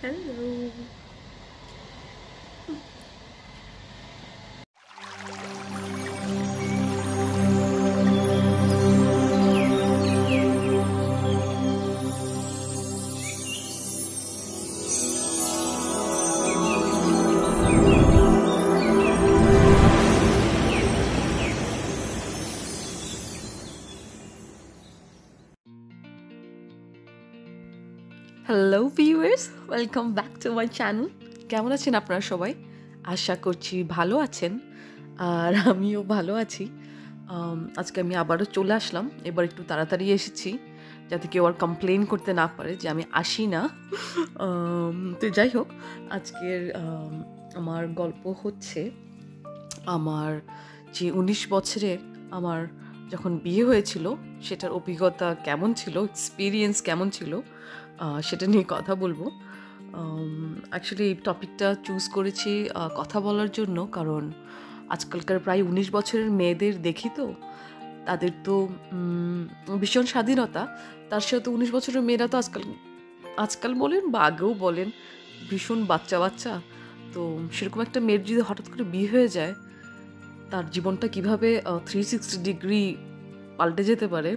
Hello. Hello viewers, welcome back to my channel. কেমন আছেন আপনারা সবাই? আশা করছি ভালো আছেন, আর আমিও ভালো আছি। আজকে আমি আবারও চলে আসলাম। এবার একটু তাড়াতাড়ি এসেছি, যাতে কেউ আর কমপ্লেন করতে না পারে যে আমি আসি না। তো যাই হোক, আজকের আমার গল্প হচ্ছে আমার যে ১৯ বছরে আমার যখন বিয়ে হয়েছিল, সেটার অভিজ্ঞতা কেমন ছিল, এক্সপিরিয়েন্স কেমন ছিল, সেটা নিয়ে কথা বলবো। অ্যাকচুয়ালি এই টপিকটা চুজ করেছি কথা বলার জন্য, কারণ আজকালকার প্রায় ১৯ বছরের মেয়েদের দেখি তো, তাদের তো ভীষণ স্বাধীনতা। তার সাথে ১৯ বছরের মেয়েরা তো আজকাল আজকাল বলেন বা আগেও বলেন, ভীষণ বাচ্চা বাচ্চা। তো সেরকম একটা মেয়ের যদি হঠাৎ করে বিয়ে হয়ে যায়, তার জীবনটা কিভাবে 360 ডিগ্রি পাল্টে যেতে পারে,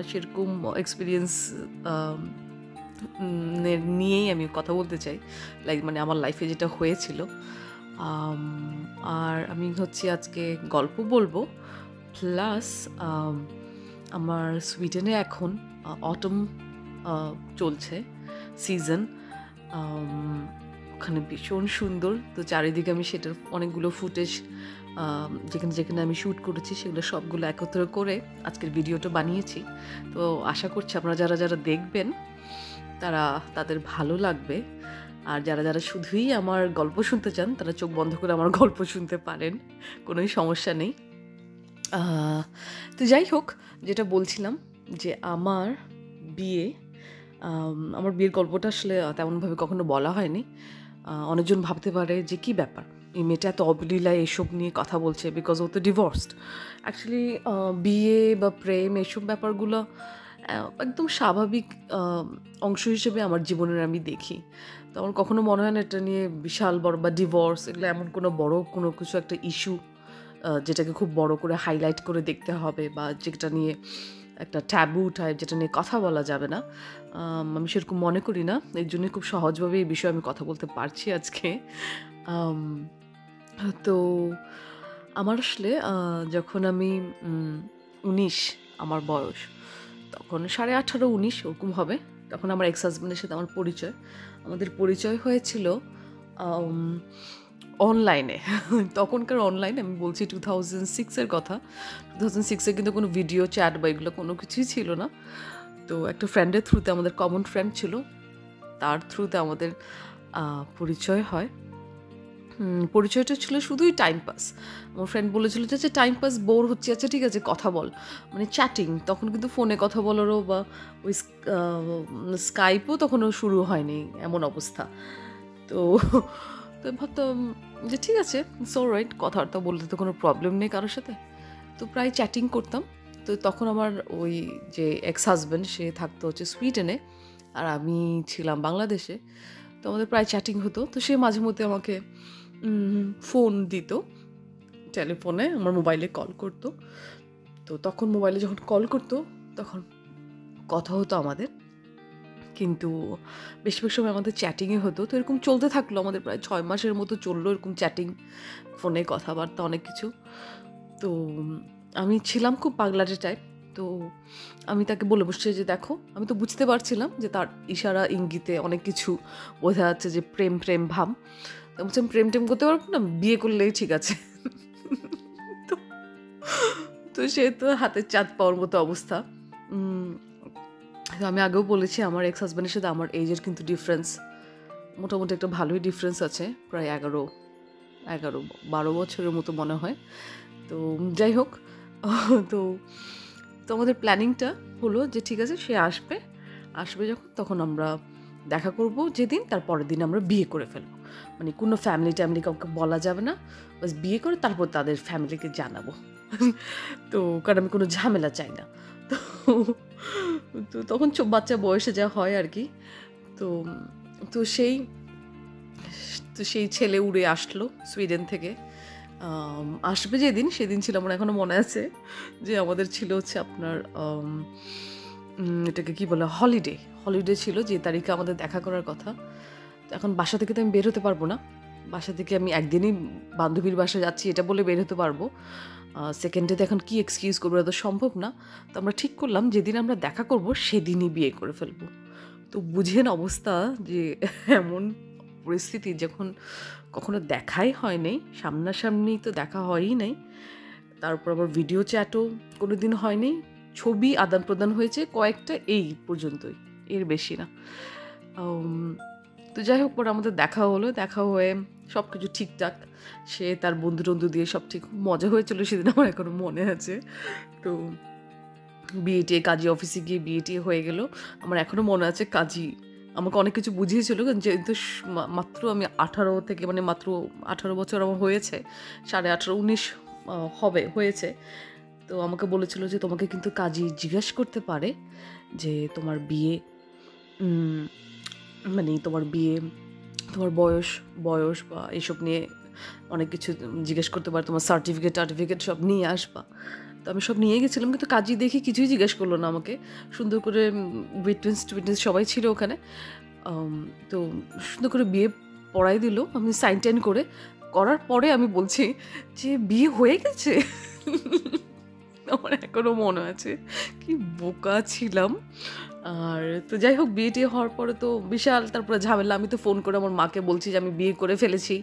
সেরকম এক্সপিরিয়েন্স নিয়েই আমি কথা বলতে চাই। লাইক মানে আমার লাইফে যেটা হয়েছিল। আম, আর আমি হচ্ছে আজকে গল্প বলবো, প্লাস আমার সুইডেনে এখন অটম চলছে সিজন। ওখানে ভীষণ সুন্দর, তো চারিদিকে আমি সেটার অনেকগুলো ফুটেজ যেখানে যেখানে আমি শ্যুট করেছি সেগুলো সবগুলো একত্র করে আজকের ভিডিওটা বানিয়েছি। তো আশা করছি আপনারা যারা যারা দেখবেন তাদের ভালো লাগবে। আর যারা যারা শুধুই আমার গল্প শুনতে চান, তারা চোখ বন্ধ করে আমার গল্প শুনতে পারেন, কোনোই সমস্যা নেই। তো যাই হোক, যেটা বলছিলাম যে বিয়ে আমার বিয়ের গল্পটা আসলে তেমনভাবে কখনো বলা হয়নি। অনেকজন ভাবতে পারে যে কী ব্যাপার, এই মেয়েটা এত অবলীলায় এসব নিয়ে কথা বলছে, বিকজ ও তো ডিভোর্সড। অ্যাকচুয়ালি বিয়ে বা প্রেম এসব ব্যাপারগুলো একদম স্বাভাবিক অংশ হিসেবে আমার জীবনের আমি দেখি। তো আমার কখনো মনে হয় না এটা নিয়ে বিশাল বড় বা ডিভোর্স এগুলো এমন কোনো কিছু একটা ইস্যু যেটাকে খুব বড় করে হাইলাইট করে দেখতে হবে, বা যেটা নিয়ে একটা ট্যাবু টাইপ, যেটা নিয়ে কথা বলা যাবে না। আমি সেরকম মনে করি না। এর জন্য খুব সহজভাবে এই বিষয়ে আমি কথা বলতে পারছি আজকে। আম, তো আমার আসলে যখন আমি ১৯ আমার বয়স, তখন 18.5 19 ওরকম হবে। তখন আমার এক্স হাজব্যান্ডের সাথে আমাদের পরিচয় হয়েছিল অনলাইনে। তখনকার অনলাইন আমি বলছি 2006-এর কথা। 2006-এ কিন্তু কোনো ভিডিও চ্যাট বা এগুলো কোনো কিছুই ছিল না। তো একটা ফ্রেন্ডের থ্রুতে, আমাদের কমন ফ্রেন্ড ছিল, তার থ্রুতে আমাদের পরিচয় হয়। পরিচয়টা ছিল শুধুই টাইম পাস। আমার ফ্রেন্ড বলেছিল যে আচ্ছা টাইম পাস, বোর হচ্ছে, আচ্ছা ঠিক আছে কথা বল, মানে চ্যাটিং। তখন কিন্তু ফোনে কথা বলারও বা ওই স্কাইপও তখনও শুরু হয়নি, এমন অবস্থা। তো তো ভাবতাম যে ঠিক আছে, সো রাইট, কথাবার্তা বলতে তো কোনো প্রবলেম নেই কারোর সাথে। তো প্রায় চ্যাটিং করতাম। তো তখন আমার ওই যে এক্স হাজব্যান্ড, সে থাকতো হচ্ছে সুইডেনে, আর আমি ছিলাম বাংলাদেশে। তো আমাদের প্রায় চ্যাটিং হতো। তো সে মাঝে মধ্যে আমাকে ফোন দিত, টেলিফোনে আমার মোবাইলে কল করতো। তো তখন মোবাইলে যখন কল করতো, তখন কথা হতো আমাদের, কিন্তু বেশিরভাগ সময় আমাদের চ্যাটিংয়ে হতো। তো এরকম চলতে থাকলো, আমাদের প্রায় 6 মাসের মতো চললো এরকম চ্যাটিং, ফোনে কথাবার্তা অনেক কিছু। তো আমি ছিলাম খুব পাগলাটে টাইপ। তো আমি তাকে বলে বসছি যে দেখো, আমি তো বুঝতে পারছিলাম যে তার ইশারা ইঙ্গিতে অনেক কিছু বোঝা যাচ্ছে যে প্রেম প্রেম ভাব। তো বলছি আমি প্রেম টেম করতে পারবো না, বিয়ে করলেই ঠিক আছে। তো তো সে তো হাতের চাঁদ পাওয়ার মতো অবস্থা। তো আমি আগেও বলেছি, আমার এক্স হাজব্যান্ডের সাথে আমার এজের কিন্তু ডিফারেন্স মোটামুটি একটা ভালোই ডিফারেন্স আছে, প্রায় 11-12 বছরের মতো মনে হয়। তো যাই হোক, তো তো আমাদের প্ল্যানিংটা হলো যে ঠিক আছে, সে আসবে যখন, তখন আমরা দেখা করব যেদিন, তার পরের দিন আমরা বিয়ে করে ফেলবো। মানে কোনো ফ্যামিলি কাউকে বলা যাবে না, বাস বিয়ে করে তারপর তাদের ফ্যামিলিকে জানাবো। তো কারণ আমি কোনো ঝামেলা চাই না। তো তো তখন বাচ্চা বয়সে যা হয় আর কি। তো তো সেই তো সেই ছেলে উড়ে আসলো সুইডেন থেকে। আসবে যেদিন, সেদিন ছিল, আমার এখনও মনে আছে যে আমাদের ছিল হচ্ছে আপনার এটাকে কী বলে, হলিডে ছিল, যে তারিখে আমাদের দেখা করার কথা। তো এখন বাসা থেকে তো আমি বের হতে পারবো না। বাসা থেকে আমি একদিনই বান্ধবীর বাসায় যাচ্ছি এটা বলে বের হতে পারবো, সেকেন্ডে তো এখন কী এক্সকিউজ করবো, এটা তো সম্ভব না। তো আমরা ঠিক করলাম যেদিন আমরা দেখা করব সেদিনই বিয়ে করে ফেলবো। তো বুঝেন অবস্থা, যে এমন পরিস্থিতি যখন কখনো দেখাই হয় নাই, সামনাসামনি তো দেখা হয়ই নাই, তারপর আবার ভিডিও চ্যাটও কোনো দিন হয়নি, ছবি আদান প্রদান হয়েছে কয়েকটা, এই পর্যন্তই, এর বেশি না। তো যাই হোক, পরে আমাদের দেখা হলো, দেখা হয়ে সব কিছু ঠিকঠাক, সে তার বন্ধু টন্ধু দিয়ে সব ঠিক, মজা হয়েছিল সেদিন, আমার এখনো মনে আছে। তো বিএটি কাজী অফিসে গিয়ে বিএটি হয়ে গেল। আমার এখনও মনে আছে কাজী আমাকে অনেক কিছু বুঝিয়েছিল, যেহেতু মাত্র আমি 18 থেকে, মানে মাত্র 18 বছর আমার হয়েছে, 18.5 19 হয়েছে। তো আমাকে বলেছিল যে তোমাকে কিন্তু কাজী জিজ্ঞেস করতে পারে যে তোমার বিয়ে, মানে তোমার বিয়ে, তোমার বয়স বা এইসব নিয়ে অনেক কিছু জিজ্ঞেস করতে পারে, তোমার সার্টিফিকেট সব নিয়ে আসবা। তো আমি সব নিয়ে গেছিলাম, কিন্তু কাজী দেখি কিছুই জিজ্ঞেস করলো না আমাকে। সুন্দর করে উইটনেস সবাই ছিল ওখানে। তো সুন্দর করে বিয়ে পড়াই দিল, আমি সাইন টাইন করার পরে আমি বলছি যে বিয়ে হয়ে গেছে। আমার এখনও মনে আছে কি বোকা ছিলাম। আর তো যাই হোক, বিয়েটি হওয়ার পরে তো বিশাল তারপরে ঝামেলা। আমি তো ফোন করে আমার মাকে বলছি যে আমি বিয়ে করে ফেলেছি।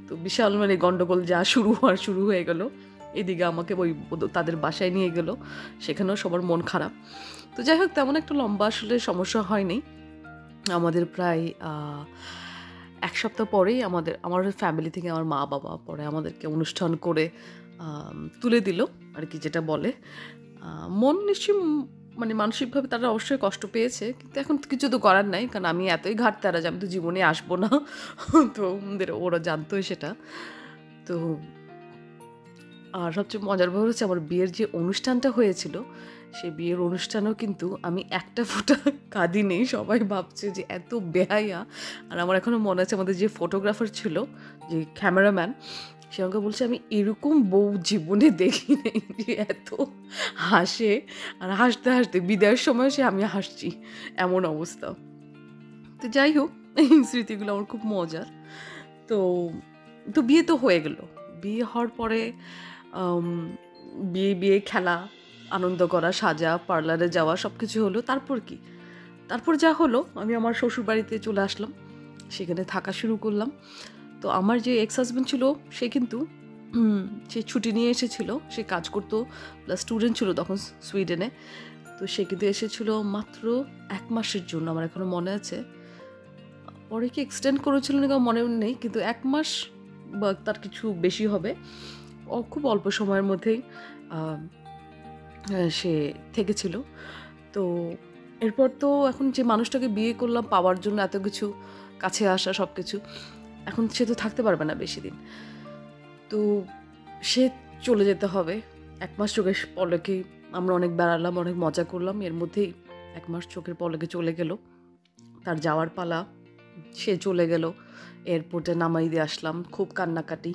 তো বিশাল মানে গন্ডগোল যা শুরু হয়ে গেল। এদিকে আমাকে ওই তাদের বাসায় নিয়ে গেল, সেখানেও সবার মন খারাপ। তো যাই হোক, তেমন একটা লম্বা আসলে সমস্যা হয়নি। আমাদের প্রায় 1 সপ্তাহ পরেই আমার ফ্যামিলি থেকে আমার মা বাবা পরে আমাদেরকে অনুষ্ঠান করে তুলে দিল আর কি, যেটা বলে। মন নিশ্চয়ই, মানে মানসিকভাবে তারা অবশ্যই কষ্ট পেয়েছে, কিন্তু এখন কিছু তো করার নাই, কারণ আমি এতই ঘাটতারা যে আমি তো জীবনে আসবো না। তো ওরা জানতোই সেটা। তো আর সবচেয়ে মজার ব্যাপার হচ্ছে, আমার বিয়ের যে অনুষ্ঠানটা হয়েছিল, সেই বিয়ের অনুষ্ঠানেও কিন্তু আমি একটা ফোঁটা কাঁদিনি। সবাই ভাবছে যে এত বেহায়া। আর আমার এখনও মনে আছে, আমাদের যে ফটোগ্রাফার ছিল, যে ক্যামেরাম্যান, সে আমাকে বলছে আমি এরকম বউ জীবনে দেখি নেই, যে এত হাসে, আর হাসতে হাসতে বিদায়ের সময় আমি হাসছি, এমন অবস্থা। তো যাই হোক, এই স্মৃতিগুলো আমার খুব মজার। তো তো বিয়ে তো হয়ে গেল। বিয়ে হওয়ার পরে বিয়ে খেলা, আনন্দ করা, সাজা, পার্লারে যাওয়া, সব কিছু হলো। তারপর যা হলো, আমি আমার শ্বশুর বাড়িতে চলে আসলাম, সেখানে থাকা শুরু করলাম। তো আমার যে এক্স হাজব্যান্ড ছিল, সে কিন্তু সে ছুটি নিয়ে এসেছিল, সে কাজ করতো, প্লাস স্টুডেন্ট ছিল তখন সুইডেনে। তো সে কিন্তু এসেছিল মাত্র 1 মাসের জন্য, আমার এখনও মনে আছে। পরে কি এক্সটেন্ড করেছিল না মনে নেই, কিন্তু 1 মাস বা তার কিছু বেশি হবে, খুব অল্প সময়ের মধ্যেই সে থেকেছিল। তো এরপর তো এখন যে মানুষটাকে বিয়ে করলাম পাওয়ার জন্য, এত কিছু কাছে আসা সব কিছু, এখন সে তো থাকতে পারবে না বেশি দিন। তো সে চলে যেতে হবে। 1 মাস চোখের পলকে আমরা অনেক বেড়ালাম, অনেক মজা করলাম। এর মধ্যেই 1 মাস চোখের পলকে চলে গেল। তার যাওয়ার পালা, সে চলে গেল। এয়ারপোর্টে নামাই দিয়ে আসলাম, খুব কান্নাকাটি।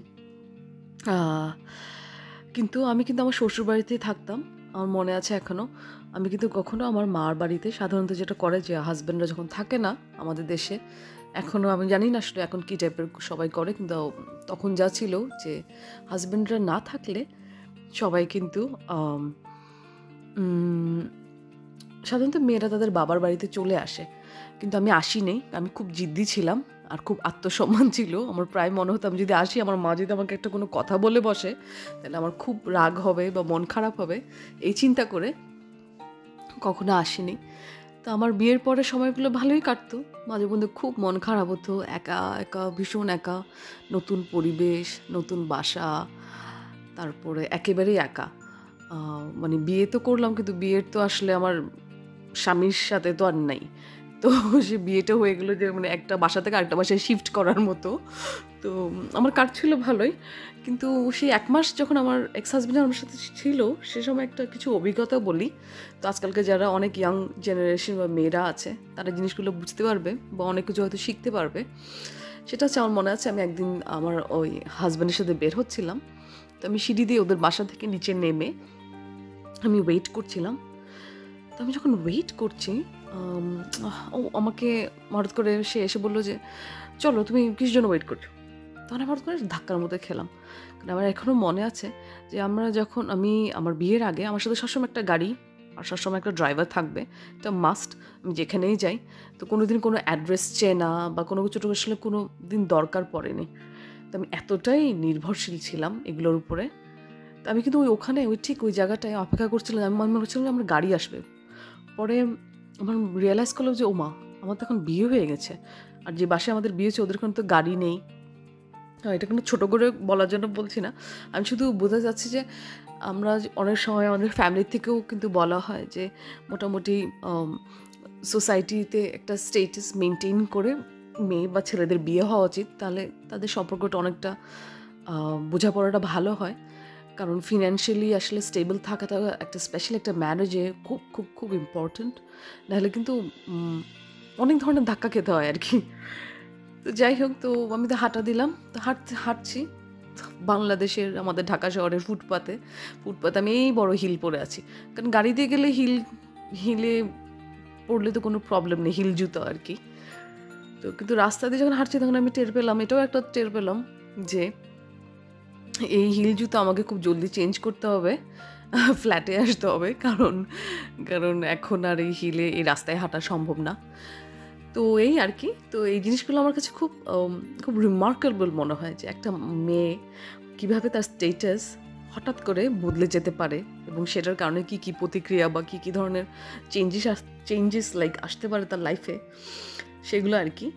কিন্তু আমি কিন্তু আমার শ্বশুরবাড়িতেই থাকতাম, আমার মনে আছে এখনও। আমি কিন্তু কখনো আমার মার বাড়িতে, সাধারণত যেটা করে যে হাজব্যান্ডরা যখন থাকে না আমাদের দেশে, এখনও আমি জানি না আসলে এখন কী টাইপের সবাই করে, কিন্তু তখন যা ছিল যে হাজব্যান্ডরা না থাকলে সবাই কিন্তু সাধারণত মেয়েরা তাদের বাবার বাড়িতে চলে আসে। কিন্তু আমি আসিনি, আমি খুব জিদ্দি ছিলাম, আর খুব আত্মসম্মান ছিল আমার। প্রায় মনে হতো আমি যদি আসি, আমার মা যদি আমাকে একটা কোনো কথা বলে বসে, তাহলে আমার খুব রাগ হবে বা মন খারাপ হবে, এই চিন্তা করে কখনো আসিনি। তো আমার বিয়ের পরে সময়গুলো ভালোই কাটতো, মাঝে মধ্যে খুব মন খারাপ হতো, একা একা, ভীষণ একা, নতুন পরিবেশ, নতুন বাসা, তারপরে একেবারেই একা। মানে বিয়ে তো করলাম, কিন্তু বিয়ের তো আসলে আমার স্বামীর সাথে তো আর নাই। তো সে বিয়েটা হয়ে গেলো যে মানে একটা বাসা থেকে আরেকটা বাসায় শিফট করার মতো। তো আমার কাটছিল ভালোই, কিন্তু সেই 1 মাস যখন আমার এক্স হাজব্যান্ড আমার সাথে ছিল, সে সময় একটা কিছু অভিজ্ঞতা বলি। তো আজকালকে যারা অনেক ইয়াং জেনারেশন বা মেয়েরা আছে, তারা জিনিসগুলো বুঝতে পারবে বা অনেক কিছু হয়তো শিখতে পারবে। সেটা হচ্ছে, আমার মনে আছে আমি একদিন আমার ওই হাজব্যান্ডের সাথে বের হচ্ছিলাম। তো আমি সিঁড়ি দিয়ে ওদের বাসা থেকে নিচে নেমে আমি ওয়েট করছিলাম। তো আমি যখন ওয়েট করছি, ও আমাকে হঠাৎ করে সে এসে বললো যে, চলো তুমি কিসের জন্য ওয়েট করছো? তখন আমি হঠাৎ করে ধাক্কার মধ্যে খেলাম। কারণ আমার এখনও মনে আছে যে আমি আমার বিয়ের আগে আমার সাথে সবসময় একটা গাড়ি আর সবসময় একটা ড্রাইভার থাকবে, এটা মাস্ট। আমি যেখানেই যাই, তো কোনোদিন কোনো অ্যাড্রেস চেনা বা কোনো কিছু আসলে কোনো দিন দরকার পড়েনি। তো আমি এতটাই নির্ভরশীল ছিলাম এগুলোর উপরে। তো আমি কিন্তু ওখানে ঠিক ওই জায়গাটায় অপেক্ষা করছিলাম। আমি মনে করছিলাম যে আমার গাড়ি আসবে। পরে আমার রিয়েলাইজ করলাম যে ওমা, আমার তো এখন বিয়ে হয়ে গেছে, আর যে বাসায় আমাদের বিয়ে হচ্ছে ওদের তো গাড়ি নেই। এটা কিন্তু ছোটো করে বলার জন্য বলছি না, আমি শুধু বোঝা যাচ্ছে যে আমরা অনেক সময় আমাদের ফ্যামিলি থেকেও কিন্তু বলা হয় যে মোটামুটি সোসাইটিতে একটা স্টেটাস মেনটেন করে মেয়ে বা ছেলেদের বিয়ে হওয়া উচিত, তাহলে তাদের সম্পর্কটা অনেকটা বোঝাপড়াটা ভালো হয়। কারণ ফিনান্সিয়ালি আসলে স্টেবল থাকাটা একটা স্পেশাল একটা ম্যারেজে খুব খুব খুব ইম্পর্ট্যান্ট। নাহলে কিন্তু অনেক ধরনের ধাক্কা খেতে হয় আর কি। তো যাই হোক, তো আমি তো হাঁটা দিলাম, তো হাঁটছি বাংলাদেশের আমাদের ঢাকা শহরের ফুটপাতে আমি এই বড় হিল পরে আছি। কারণ গাড়ি দিয়ে গেলে হিলে পড়লে তো কোনো প্রবলেম নেই, হিল জুতো আর কি। তো কিন্তু রাস্তা দিয়ে যখন হাঁটছি তখন আমি এটাও একটা টের পেলাম যে এই হিল জুতো আমাকে খুব জলদি চেঞ্জ করতে হবে, ফ্ল্যাটে আসতে হবে, কারণ এখন আর এই হিলে এই রাস্তায় হাঁটা সম্ভব না। তো এই আর কি। তো এই জিনিসগুলো আমার কাছে খুব খুব রিমার্কেবল মনে হয় যে একটা মেয়ে কীভাবে তার স্টেটাস হঠাৎ করে বদলে যেতে পারে, এবং সেটার কারণে কী কী প্রতিক্রিয়া বা কী কী ধরনের চেঞ্জেস আসতে পারে তার লাইফে, সেগুলো আর কি।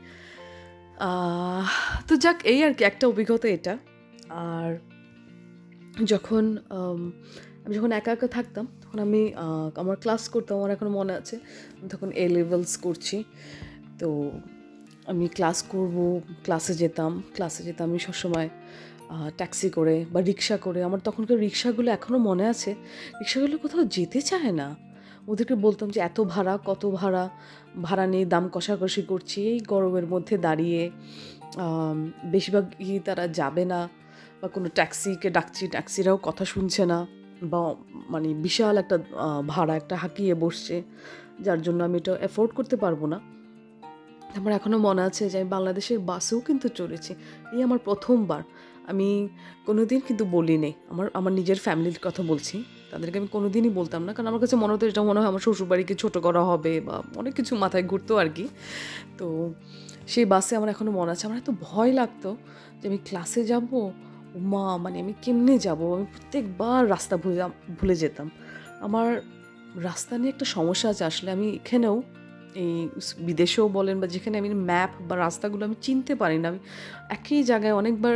তো যাক, এই আর কি একটা অভিজ্ঞতা এটা। আর যখন আমি যখন একা একা থাকতাম তখন আমি আমার ক্লাস করতাম, আমার এখনও মনে আছে, আমি তখন এ লেভেলস করছি। তো আমি ক্লাসে যেতাম আমি সবসময় ট্যাক্সি করে বা রিক্সা করে। আমার তখনকার রিক্সাগুলো এখনও মনে আছে, রিক্সাগুলো কোথাও যেতে চায় না। ওদেরকে বলতাম যে এত ভাড়া, কত ভাড়া নিয়ে দাম কষাকষি করছি এই গরমের মধ্যে দাঁড়িয়ে। বেশিরভাগই তারা যাবে না, বা কোনো ট্যাক্সিকে ডাকছি, ট্যাক্সিরাও কথা শুনছে না, বা মানে বিশাল একটা ভাড়া একটা হাঁকিয়ে বসছে, যার জন্য আমি এটা অ্যাফোর্ড করতে পারবো না। আমার এখনও মনে আছে যে আমি বাংলাদেশের বাসেও কিন্তু চড়েছি। এই আমার প্রথমবার। আমি কোনোদিন কিন্তু বলিনি, আমার নিজের ফ্যামিলির কথা বলছি, তাদেরকে আমি কোনোদিনই বলতাম না, কারণ আমার কাছে মনে হতো এটা মনে হয় আমার শ্বশুরবাড়িকে ছোটো করা হবে, বা অনেক কিছু মাথায় ঘুরতো আর কি। তো সেই বাসে আমার এখনও মনে আছে, আমার এত ভয় লাগতো যে আমি ক্লাসে যাব, মা মানে আমি কেমনে যাব, আমি প্রত্যেকবার রাস্তা ভুলে যেতাম। আমার রাস্তা নিয়ে একটা সমস্যা আছে আসলে। আমি এখানেও, এই বিদেশেও বলেন বা যেখানে, আমি ম্যাপ বা রাস্তাগুলো আমি চিনতে পারি না। আমি একই জায়গায় অনেকবার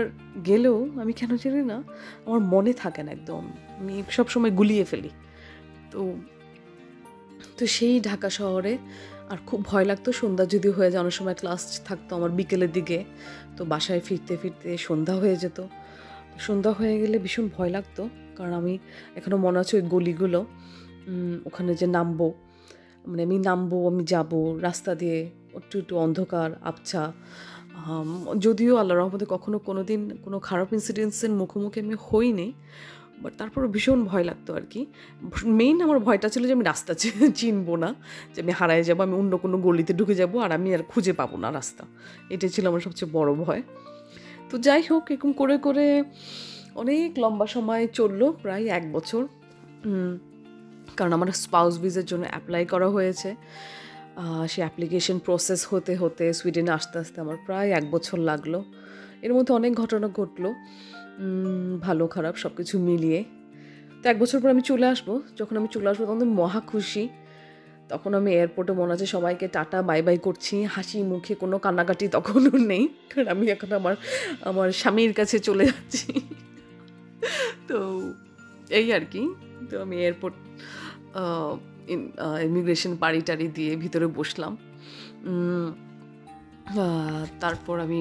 গেলেও আমি কেন জানি না আমার মনে থাকে না একদম, আমি সবসময় গুলিয়ে ফেলি। তো তো সেই ঢাকা শহরে আর খুব ভয় লাগতো, সন্ধ্যা যদি হয়ে যায়, অনেক সময় ক্লাস থাকতো আমার বিকেলের দিকে, তো বাসায় ফিরতে ফিরতে সন্ধ্যা হয়ে যেত। সন্ধ্যা হয়ে গেলে ভীষণ ভয় লাগতো, কারণ আমি এখনও মনে আছে ওই গলিগুলো, ওখানে যে নামবো, মানে আমি যাব রাস্তা দিয়ে, একটু অন্ধকার আবছা। যদিও আল্লাহর রহমতে কখনো কোনোদিন কোনো খারাপ ইনসিডেন্টসের মুখোমুখি আমি হইনি, বাট তারপরও ভীষণ ভয় লাগতো আর কি। মেইন আমার ভয়টা ছিল যে আমি রাস্তা চিনবো না, যে আমি হারায় যাবো, আমি অন্য কোনো গলিতে ঢুকে যাব আর আমি আর খুঁজে পাবো না রাস্তা। এটাই ছিল আমার সবচেয়ে বড় ভয়। তো যাই হোক, এরকম করে করে অনেক লম্বা সময় চললো, প্রায় 1 বছর। কারণ আমার স্পাউস ভিসার জন্য অ্যাপ্লাই করা হয়েছে। সে অ্যাপ্লিকেশন প্রসেস হতে হতে সুইডেনে আসতে আসতে আমার প্রায় 1 বছর লাগলো। এর মধ্যে অনেক ঘটনা ঘটলো, ভালো খারাপ সব কিছু মিলিয়ে। তো 1 বছর পর আমি চলে আসবো। যখন আমি চলে আসবো তখন আমি মহা খুশি। তখন আমি এয়ারপোর্টে মনে আছে সবাইকে টাটা বাই বাই করছি, হাসি মুখে, কোনো কান্নাকাটি তখনও নেই, কারণ আমি এখন আমার স্বামীর কাছে চলে যাচ্ছি। তো এই আর কি। তো আমি এয়ারপোর্ট ইমিগ্রেশন পাড়ি টাড়ি দিয়ে ভিতরে বসলাম। উম, তারপর আমি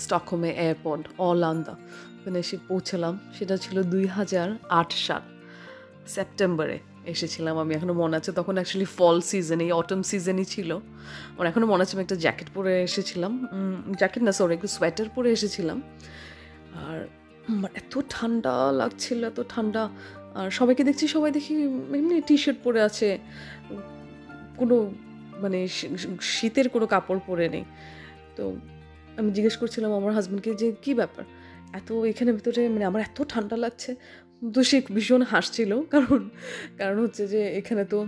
স্টকহোমে এয়ারপোর্ট অলান্দা ওখানে এসে পৌঁছালাম। সেটা ছিল 2008 সাল সেপ্টেম্বরে এসেছিলাম আমি। এখনও মনে আছে, তখন অ্যাকচুয়ালি ফল সিজন, এই অটম সিজনই ছিল। আমার এখনও মনে আছে আমি একটা জ্যাকেট পরে এসেছিলাম, জ্যাকেট না সরি, একটু সোয়েটার পরে এসেছিলাম। আর আমার এত ঠান্ডা লাগছিল, এত ঠান্ডা। আর সবাইকে দেখছি, সবাই দেখি এমনি টি শার্ট পরে আছে, কোনো মানে শীতের কোনো কাপড় পরে নেই। তো আমি জিজ্ঞেস করছিলাম আমার হাজব্যান্ডকে যে কী ব্যাপার, এত এখানে ভিতরে মানে আমার এত ঠান্ডা লাগছে। তো সে ভীষণ হাসছিল, কারণ হচ্ছে যে এখানে তো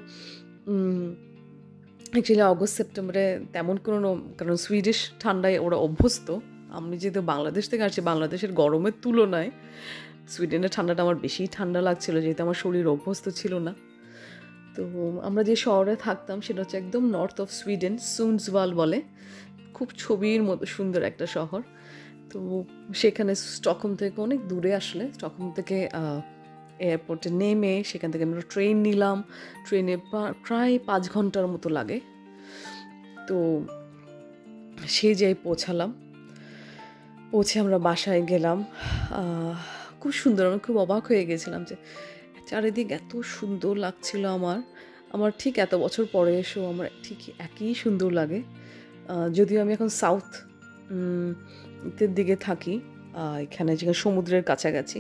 অ্যাকচুয়ালি অগস্ট সেপ্টেম্বরে তেমন কোনো, কারণ সুইডিশ ঠান্ডায় ওরা অভ্যস্ত। আমি যেহেতু বাংলাদেশ থেকে আসছি, বাংলাদেশের গরমের তুলনায় সুইডেনের ঠান্ডাটা আমার বেশি ঠান্ডা লাগছিল, যেহেতু আমার শরীর অভ্যস্ত ছিল না। তো আমরা যে শহরে থাকতাম সেটা হচ্ছে একদম নর্থ অফ সুইডেন, সুন্সভাল বলে, খুব ছবির মতো সুন্দর একটা শহর। তো সেখানে স্টকহোম থেকে অনেক দূরে, আসলে স্টকহোম থেকে এয়ারপোর্টে নেমে সেখান থেকে আমরা ট্রেন নিলাম। ট্রেনে প্রায় 5 ঘন্টার মতো লাগে। তো সে যাই পৌঁছালাম, পৌঁছে আমরা বাসায় গেলাম। খুব সুন্দর, আমি খুব অবাক হয়ে গেছিলাম যে চারিদিক এত সুন্দর লাগছিল। আমার ঠিক এত বছর পরে এসেও আমার ঠিক একই সুন্দর লাগে। যদিও আমি এখন সাউথ এর দিকে থাকি, এখানে যেখানে সমুদ্রের কাছাকাছি।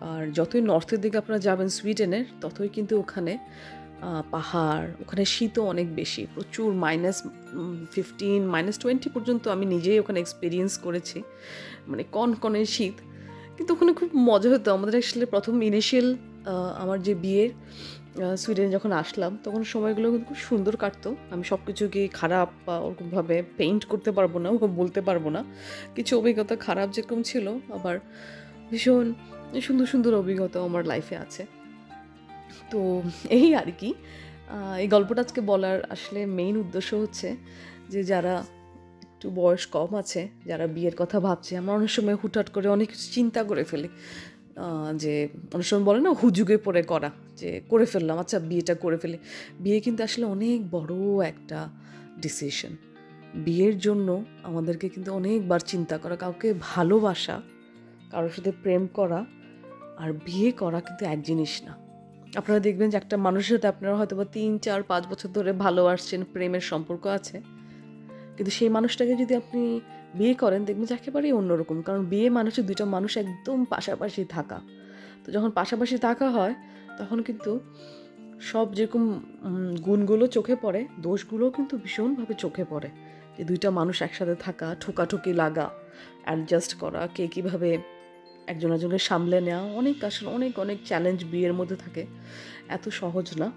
আর যতই নর্থের দিকে আপনারা যাবেন সুইডেনের, ততই কিন্তু ওখানে পাহাড়, ওখানে শীতও অনেক বেশি, প্রচুর -15 -20 পর্যন্ত আমি নিজেই ওখানে এক্সপিরিয়েন্স করেছি, মানে কনকনে শীত। কিন্তু ওখানে খুব মজা হতো আমাদের। আসলে প্রথম ইনিশিয়াল আমার যে বিয়ের সুইডেনে যখন আসলাম, তখন সময়গুলো কিন্তু খুব সুন্দর কাটতো। আমি সব কিছুকে খারাপ বা ওরকমভাবে পেইন্ট করতে পারবো না, বলতে পারবো না। কিছু অভিজ্ঞতা খারাপ যেরকম ছিল, আবার ভীষণ সুন্দর সুন্দর অভিজ্ঞতা আমার লাইফে আছে। তো এই আর কি, এই গল্পটা আজকে বলার আসলে মেইন উদ্দেশ্য হচ্ছে যে যারা একটু বয়স কম আছে, যারা বিয়ের কথা ভাবছে, আমরা অনেক সময় হুটহাট করে অনেক কিছু চিন্তা করে ফেলি। যে অনেক সময় বলে না হুজুগে পড়ে করা, যে করে ফেললাম, আচ্ছা বিয়েটা করে ফেলি। বিয়ে কিন্তু আসলে অনেক বড় একটা ডিসিশন। বিয়ের জন্য আমাদেরকে কিন্তু অনেকবার চিন্তা করা, কাউকে ভালোবাসা, কারোর সাথে প্রেম করা আর বিয়ে করা কিন্তু এক জিনিস না। আপনারা দেখবেন যে একটা মানুষের সাথে আপনারা হয়তো বা 3, 4, 5 বছর ধরে ভালোবাসছেন, প্রেমের সম্পর্ক আছে, কিন্তু সেই মানুষটাকে যদি আপনি বিয়ে করেন, দেখবেন যে একেবারেই অন্যরকম। কারণ বিয়ে মানুষের দুইটা মানুষ একদম পাশাপাশি থাকা। তো যখন পাশাপাশি থাকা হয়, তখন কিন্তু সব যেরকম গুণগুলো চোখে পড়ে, দোষগুলোও কিন্তু ভীষণভাবে চোখে পড়ে। যে দুইটা মানুষ একসাথে থাকা, ঠোকাঠুকি লাগা, অ্যাডজাস্ট করা, কে কীভাবে একজন একজনকে সামলে নেওয়া, আসলে অনেক অনেক চ্যালেঞ্জ বিয়ের মধ্যে থাকে। এত সহজ না।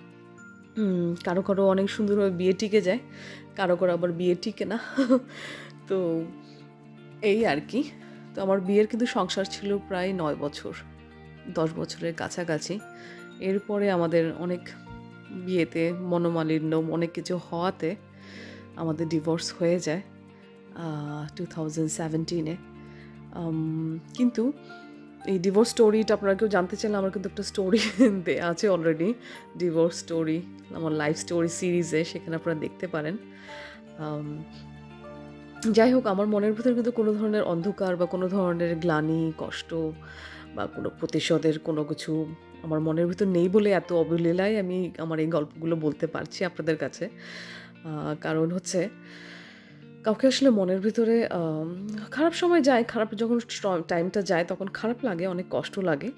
কারো কারো অনেক সুন্দরভাবে বিয়ে টিকে যায়, কারো কারো আবার বিয়ে টিকে না। তো এই আর কি। তো আমার বিয়ের কিন্তু সংসার ছিল প্রায় 9 বছর, 10 বছরের কাছাকাছি। এরপরে আমাদের অনেক বিয়েতে মনোমালিন্য অনেক কিছু হওয়াতে আমাদের ডিভোর্স হয়ে যায় 2017-এ। কিন্তু এই ডিভোর্স স্টোরিটা আপনারা কেউ জানতে চাইলে আমার কিন্তু একটা স্টোরি দেওয়া আছে অলরেডি, ডিভোর্স স্টোরি আমার লাইফ স্টোরি সিরিজে, সেখানে আপনারা দেখতে পারেন। যাই হোক, আমার মনের ভিতরে কিন্তু কোনো ধরনের অন্ধকার বা কোনো ধরনের গ্লানি, কষ্ট বা কোনো প্রতিশোধের কোনো কিছু আমার মনের ভিতর নেই বলে এত অবলীলায় আমি আমার এই গল্পগুলো বলতে পারছি আপনাদের কাছে। কারণ হচ্ছে কাউকে আসলে মনের ভিতরে খারাপ সময় যায়, খারাপ যখন টাইমটা যায় তখন খারাপ লাগে, অনেক কষ্ট লাগে।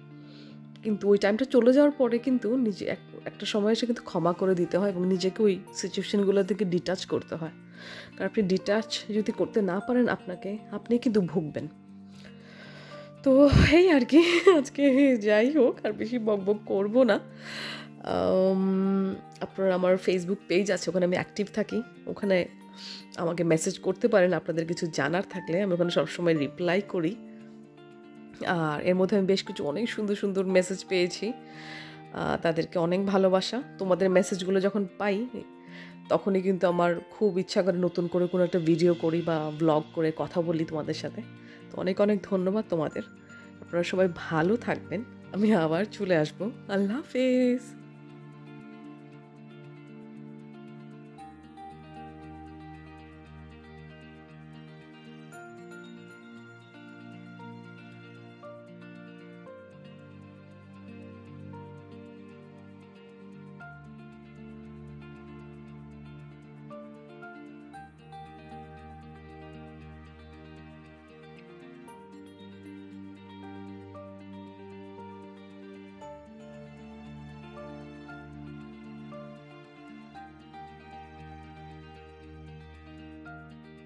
কিন্তু ওই টাইমটা চলে যাওয়ার পরে কিন্তু নিজে একটা সময় এসে কিন্তু ক্ষমা করে দিতে হয় এবং নিজেকে ওই সিচুয়েশনগুলো থেকে ডিটাচ করতে হয়। কারণ আপনি ডিটাচ যদি করতে না পারেন আপনি কিন্তু ভুগবেন। তো এই আর কি, আজকে যাই হোক আর বেশি বকবক করবো না। আপনার আমার ফেসবুক পেজ আছে, ওখানে আমি অ্যাক্টিভ থাকি, ওখানে আমাকে মেসেজ করতে পারেন আপনাদের কিছু জানার থাকলে, আমি ওখানে সবসময় রিপ্লাই করি। আর এর মধ্যে আমি বেশ কিছু অনেক সুন্দর সুন্দর মেসেজ পেয়েছি, তাদেরকে অনেক ভালোবাসা। তোমাদের মেসেজগুলো যখন পাই তখনই কিন্তু আমার খুব ইচ্ছা করে নতুন করে কোনো একটা ভিডিও করি বা ব্লগ করে কথা বলি তোমাদের সাথে। তো অনেক অনেক ধন্যবাদ তোমাদের। আপনারা সবাই ভালো থাকবেন, আমি আবার চলে আসবো। আল্লাহ হাফেজ।